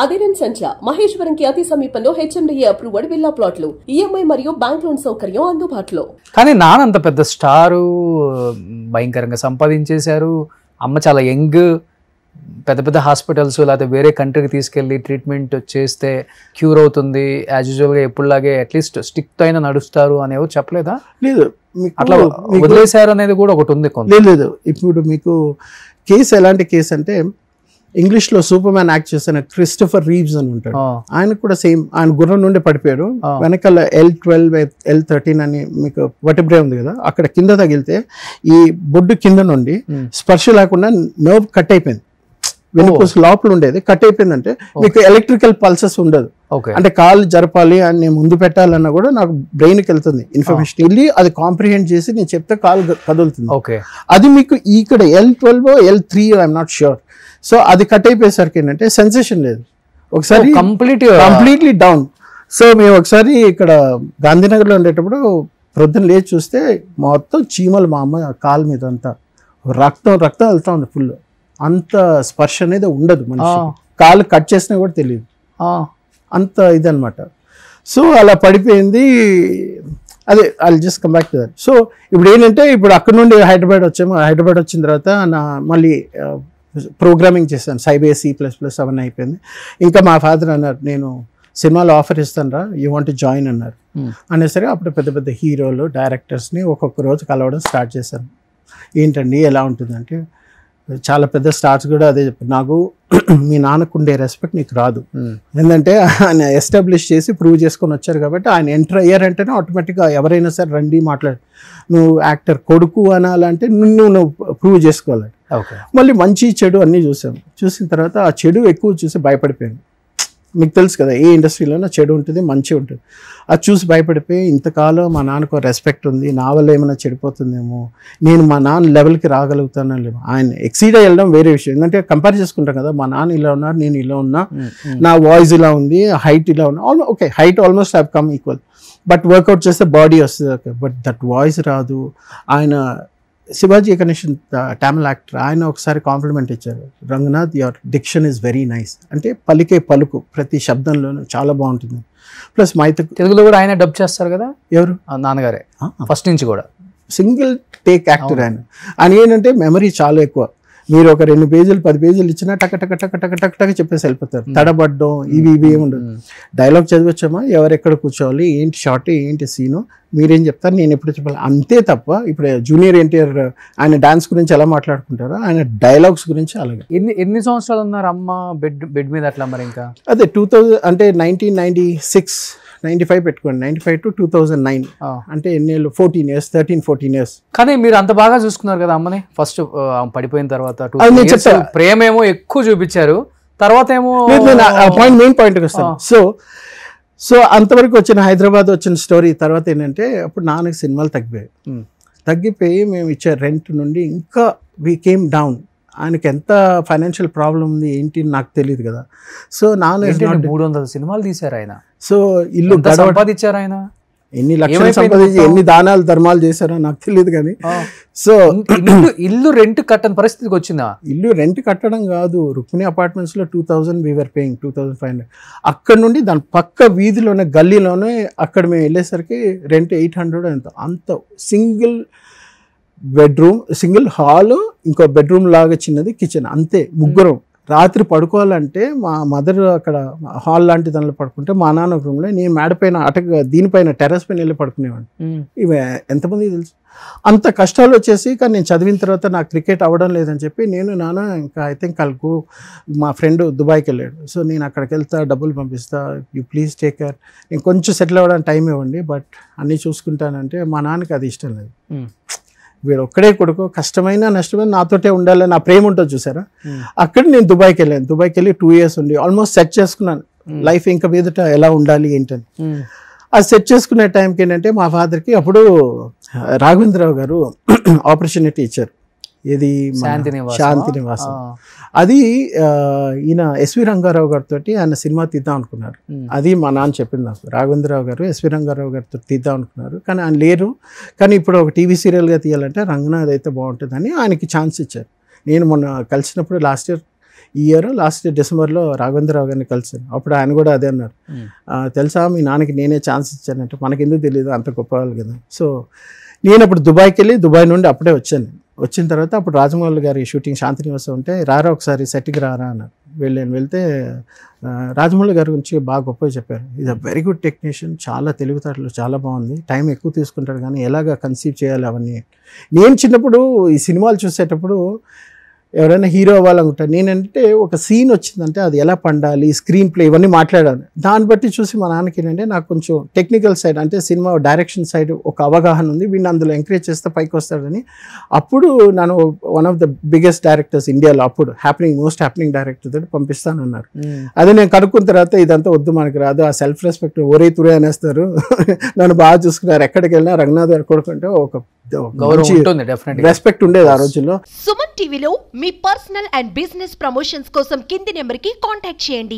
అదిరన్ సెంట్ర మహేశ్వరంకి అతి సమీపంలో HMDA approved villa ప్లాట్లు, ఈఎంఐ మరియు బ్యాంక్ లోన్ సౌకర్యం అందుబాటులో. కానీ నాన్న అంత పెద్ద స్టారు, భయంకరంగా సంపాదించేశారు. అమ్మ చాలా యంగ్, పెద్ద పెద్ద హాస్పిటల్స్ లేకపోతే వేరే కంట్రీకి తీసుకెళ్ళి ట్రీట్మెంట్ చేస్తే క్యూర్ అవుతుంది, యాజ్ యూజువల్గా ఎప్పుడులాగే అట్లీస్ట్ స్టిక్ అయినా నడుస్తారు అనేవి చెప్పలేదా? లేదు, అట్లా వదిలేశారు అనేది కూడా ఒకటి ఉంది. లేదు, ఇప్పుడు మీకు కేసు ఎలాంటి కేసు అంటే, ఇంగ్లీష్లో సూపర్ మ్యాన్ యాక్ట్ చేసిన క్రిస్టోఫర్ రీవ్స్ అని ఉంటాడు. ఆయన కూడా సేమ్, ఆయన గుర్రం నుండి పడిపోయాడు. వెనకాల L12 L13 అని మీకు వర్టిబ్రే ఉంది కదా, అక్కడ కింద తగిలితే ఈ బొడ్డు కింద నుండి స్పర్శ లేకుండా నర్వ్ కట్ అయిపోయింది. వెనుకోస లోపల ఉండేది కట్ అయిపోయిందంటే మీకు ఎలక్ట్రికల్ పల్సెస్ ఉండదు. అంటే కాలు జరపాలి అని నేను ముందు పెట్టాలన్నా కూడా నాకు బ్రెయిన్కి వెళ్తుంది ఇన్ఫర్మేషన్, వెళ్ళి అది కాంప్రిహెండ్ చేసి నేను చెప్తే కాలు కదులుతుంది. అది మీకు ఇక్కడ L12 L3 I'm not sure. So అది కట్ అయిపోయేసరికి ఏంటంటే సెన్సేషన్ లేదు, ఒకసారి కంప్లీట్లీ డౌన్. సో మేము ఒకసారి ఇక్కడ గాంధీనగర్లో ఉండేటప్పుడు ప్రొద్దున లేచి చూస్తే మొత్తం చీమలు మా అమ్మ కాలు మీద అంతా రక్తం వెళ్తా ఉంది ఫుల్. అంత స్పర్శ అనేది ఉండదు మనిషి, కాలు కట్ చేసినా కూడా తెలియదు, అంత ఇదనమాట. సో అలా పడిపోయింది. అదే I just come back to that. So ఇప్పుడు ఏంటంటే, ఇప్పుడు అక్కడ నుండి హైదరాబాద్ వచ్చాము. హైదరాబాద్ వచ్చిన తర్వాత మళ్ళీ ప్రోగ్రామింగ్ చేశాను, సైబర్ C++ అవన్నీ అయిపోయింది. ఇంకా మా ఫాదర్ అన్నారు, నేను సినిమాలో ఆఫర్ ఇస్తాను రా, యూ వాంట్ జాయిన్ అన్నారు. అనేసరికి అప్పుడు పెద్ద పెద్ద హీరోలు, డైరెక్టర్స్ని ఒక్కొక్క రోజు కలవడం స్టార్ట్ చేశాను. ఏంటండి ఎలా ఉంటుందంటే, చాలా పెద్ద స్టార్స్ కూడా అదే చెప్పారు, నాకు మీ నాన్నకు ఉండే రెస్పెక్ట్ నీకు రాదు. ఎందుకంటే ఆయన ఎస్టాబ్లిష్ చేసి ప్రూవ్ చేసుకొని వచ్చారు కాబట్టి, ఆయన ఎంటర్ అయ్యారంటేనే ఆటోమేటిక్గా ఎవరైనా సరే రండి మాట్లాడు, నువ్వు యాక్టర్ కొడుకు అనాలంటే నువ్వు ప్రూవ్ చేసుకోవాలి. మళ్ళీ మంచి చెడు అన్నీ చూసాము. చూసిన తర్వాత ఆ చెడు ఎక్కువ చూసి భయపడిపోయాను. మీకు తెలుసు కదా, ఏ ఇండస్ట్రీలోనో చెడు ఉంటుంది, మంచి ఉంటుంది. అది చూసి భయపడిపోయి, ఇంతకాలం మా నాన్నకు రెస్పెక్ట్ ఉంది, నా వల్ల ఏమైనా చెడిపోతుందేమో, నేను మా నాన్న లెవెల్కి రాగలుగుతానో లేమో. ఆయన ఎక్సీడ్ అయ్యి వెళ్ళడం వేరే విషయం. ఎందుకంటే కంపేర్ చేసుకుంటాం కదా, మా నాన్న ఇలా ఉన్నారు, నేను ఇలా ఉన్నా, నా వాయిస్ ఇలా ఉంది, హైట్ ఇలా ఉన్నా, okay height almost have come equal, but workout చేస్తే బాడీ వస్తుంది. ఓకే, బట్ దట్ వాయిస్ రాదు. ఆయన శివాజీ గణేషన్ తమిళ యాక్టర్, ఆయన ఒకసారి కాంప్లిమెంట్ ఇచ్చారు, Ranganath your diction is very nice. అంటే పలికే పలుకు ప్రతి శబ్దంలోనూ చాలా బాగుంటుంది. ప్లస్ తెలుగులో కూడా ఆయన డబ్ చేస్తారు కదా. ఎవరు? నాన్నగారే ఫస్ట్ నుంచి కూడా సింగిల్ టేక్ యాక్టర్ ఆయన. ఏంటంటే మెమరీ చాలా ఎక్కువ. మీరు ఒక 2 పేజీలు 10 పేజీలు ఇచ్చినా టక టక టక టక టక టక చెప్పేసి వెళ్ళిపోతారు. తడబడ్డం ఇవి ఏమి ఉండదు. డైలాగ్ చదివచ్చామా, ఎవరెక్కడ కూర్చోవాలి, ఏంటి షార్ట్, ఏంటి సీను, మీరేం చెప్తారు, నేను ఎప్పుడు చెప్పాలి, అంతే తప్ప. ఇప్పుడు జూనియర్ ఎన్టీఆర్ ఆయన డాన్స్ గురించి ఎలా మాట్లాడుకుంటారో, ఆయన డైలాగ్స్ గురించి అలాగే. ఎన్ని సంవత్సరాలు ఉన్నారు అమ్మ బెడ్ మీద అట్లా? మరి ఇంకా అదే 2000 అంటే 1996 95 పెట్టుకోండి, 95 to 2009 అంటే ఎన్నేళ్ళు, 14 years 13-14 years. కానీ మీరు అంత బాగా చూసుకున్నారు కదా అమ్మని. ఫస్ట్ పడిపోయిన తర్వాత ప్రేమేమో ఎక్కువ చూపించారు, తర్వాత ఏమో మెయిన్ పాయింట్కి వస్తాను. సో అంతవరకు వచ్చిన హైదరాబాద్ వచ్చిన స్టోరీ తర్వాత ఏంటంటే, అప్పుడు నాన్నకి సినిమాలు తగ్గిపోయి మేము ఇచ్చే రెంట్ నుండి ఇంకా వీ కేమ్ డౌన్. ఆయనకి ఎంత ఫైనాన్షియల్ ప్రాబ్లం ఉంది ఏంటి నాకు తెలియదు కదా. సో నాన్న 300 సినిమాలు తీశారు ఆయన. సో ఇల్లు సంపాదించారు ఆయన, ఎన్ని లక్షలు సంపాదించి ఎన్ని దానాలు ధర్మాలు చేశారో నాకు తెలియదు కానీ. సో ఇల్లు రెంట్ కట్టని పరిస్థితికి వచ్చిందా? ఇల్లు రెంట్ కట్టడం కాదు, రుక్మిణి అపార్ట్మెంట్స్లో 2000 వీఆర్ పేయింగ్ 2500. అక్కడ నుండి దాని పక్క వీధిలోనే గల్లీలోనే అక్కడ మేము వెళ్ళేసరికి రెంట్ 800 అంత సింగిల్ బెడ్రూమ్, సింగిల్ హాల్, ఇంకో బెడ్రూమ్ లాగా చిన్నది, కిచెన్, అంతే. ముగ్గురం రాత్రి పడుకోవాలంటే మా మదర్ అక్కడ హాల్ లాంటి దానిలో పడుకుంటే, మా నాన్న ఒక రూమ్లో, నేను మేడపైన దీనిపైన టెర్రస్ పైన వెళ్ళి పడుకునేవాడిని. ఇవి ఎంతమందికి తెలుసు. అంత కష్టాలు వచ్చేసి, కానీ నేను చదివిన తర్వాత నాకు క్రికెట్ అవ్వడం లేదని చెప్పి నేను నాన్న ఇంకా ఐ థింక్ కలుగు మా ఫ్రెండ్ దుబాయ్కి వెళ్ళాడు. సో నేను అక్కడికి వెళ్తా, డబ్బులు పంపిస్తా, యూ ప్లీజ్ టేక్ కేర్, నేను కొంచెం సెటిల్ అవ్వడానికి టైం ఇవ్వండి, బట్ అన్నీ చూసుకుంటానంటే మా నాన్నకి అది ఇష్టం లేదు. వీడు ఒక్కడే కొడుకు, కష్టమైన నష్టమైన నాతోటే ఉండాలి, నా ప్రేమ ఉంటుంది చూసారా. అక్కడ నేను దుబాయ్కి వెళ్ళాను. దుబాయ్కి వెళ్ళి 2 years ఉండి ఆల్మోస్ట్ సెట్ చేసుకున్నాను లైఫ్ ఇంకా మీదట ఎలా ఉండాలి ఏంటని. అది సెట్ చేసుకునే టైంకి ఏంటంటే, మా ఫాదర్కి అప్పుడు రాఘవేంద్రరావు గారు ఆపర్చునిటీ ఇచ్చారు. ఇది శాంతి నివాసం. అది ఈయన ఎస్వి రంగారావు గారితో ఆయన సినిమా తీద్దాం అనుకున్నారు. అది మా నాన్న చెప్పింది నాకు. రాఘవేంద్రరావు గారు ఎస్వి రంగారావు గారితో తీద్దాం అనుకున్నారు, కానీ ఆయన లేరు. కానీ ఇప్పుడు ఒక టీవీ సీరియల్గా తీయాలంటే రంగనాథ్ అయితే బాగుంటుందని ఆయనకి ఛాన్స్ ఇచ్చారు. నేను మొన్న కలిసినప్పుడు లాస్ట్ ఇయర్ ఈ ఇయర్ లాస్ట్ డిసెంబర్లో రాఘవేంద్రరావు గారిని కలిసాను. అప్పుడు ఆయన కూడా అదే అన్నారు, తెలుసా మీ నాన్నకి నేనే ఛాన్స్ ఇచ్చానంటే మనకెందుకు తెలియదు అంత గొప్ప వాళ్ళు కదా. సో నేను అప్పుడు దుబాయ్కి వెళ్ళి దుబాయ్ నుండి అప్పుడే వచ్చాను. వచ్చిన తర్వాత అప్పుడు రాజమౌళి గారి షూటింగ్ శాంతినివాసం ఉంటే రారా ఒకసారి సెట్కి రారా అన్నారు. వెళ్తే రాజమౌళి గారి గురించి బాగా గొప్పగా చెప్పారు. ఇది వెరీ గుడ్ టెక్నీషియన్, చాలా తెలివితేటలు, చాలా బాగుంది, టైం ఎక్కువ తీసుకుంటాడు కానీ ఎలాగ కన్సీవ్ చేయాలి అవన్నీ. నేను చిన్నప్పుడు ఈ సినిమాలు చూసేటప్పుడు ఎవరైనా హీరో అవ్వాలనుకుంటారు, నేనంటే ఒక సీన్ వచ్చిందంటే అది ఎలా పండాలి, స్క్రీన్ ప్లే ఇవన్నీ మాట్లాడాను. దాన్ని బట్టి చూసి మా నాన్నకి ఏంటంటే నాకు కొంచెం టెక్నికల్ సైడ్ అంటే సినిమా డైరెక్షన్ సైడ్ ఒక అవగాహన ఉంది, వీడిని అందులో ఎంకరేజ్ చేస్తే పైకి వస్తాడని. అప్పుడు నన్ను one of the biggest directors ఇండియాలో అప్పుడు మోస్ట్ హ్యాపెనింగ్ డైరెక్టర్ తోటి పంపిస్తానన్నారు. అదే నేను కనుక్కున్న తర్వాత ఇదంతా వద్దు మనకి రాదు, ఆ సెల్ఫ్ రెస్పెక్ట్ ఒరే తురే అనేస్తారు, నన్ను బాగా చూసుకున్నారు, ఎక్కడికి వెళ్ళినా రంగనాథ్ గారు కొడుకుంటే ఒక రెస్పెక్ట్ ఉండేది ఆ రోజుల్లో. సుమన్ టీవీలో మీ పర్సనల్ అండ్ బిజినెస్ ప్రమోషన్స్ కోసం కింది నెంబర్కి కాంటాక్ట్ చేయండి.